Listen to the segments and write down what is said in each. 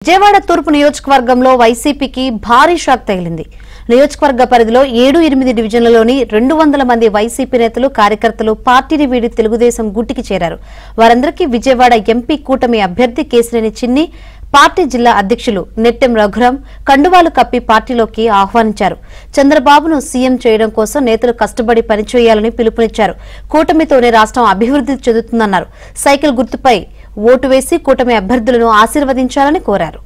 విజయవాడ తూర్పు నియోజకవర్గంలో వైసీపీకి భారీ షాక్ తగిలింది. నియోజకవర్గ పరిధిలో 7-8 డివిజన్లలోని 200 మంది వైసీపీ నేతలు కార్యకర్తలు పార్టీని వీడి తెలుగుదేశం గుట్టికి చేరారు. వారందరికీ విజయవాడ ఎంపీ కూటమి అభ్యర్థి కేశినేని చిన్ని, పార్టీ జిల్లా అధ్యక్షులు నెట్టెం రఘురాం కండువాలు కప్పి పార్టీలోకి ఆహ్వానించారు. చంద్రబాబును సీఎం చేయడం కోసం నేతలు కష్టపడి పనిచేయాలని పిలుపునిచ్చారు. కూటమితోనే రాష్ట్రం అభివృద్ధి చెందుతుందన్నారు. సైకిల్ గుర్తుపై ఓటు వేసి కూటమి అభ్యర్థులను ఆశీర్వదించాలని కోరారు.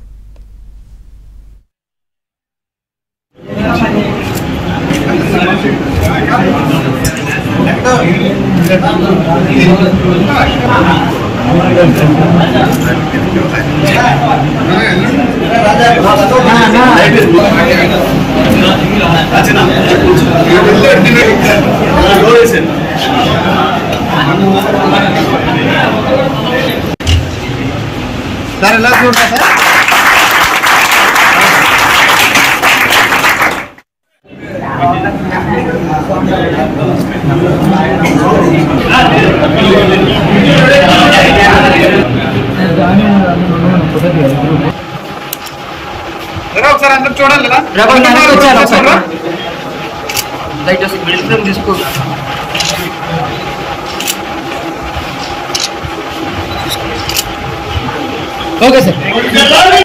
సార్ ఎలా చూడండి సార్ ఒకసారి అందరూ చూడాలి తీసుకో. Okay sir.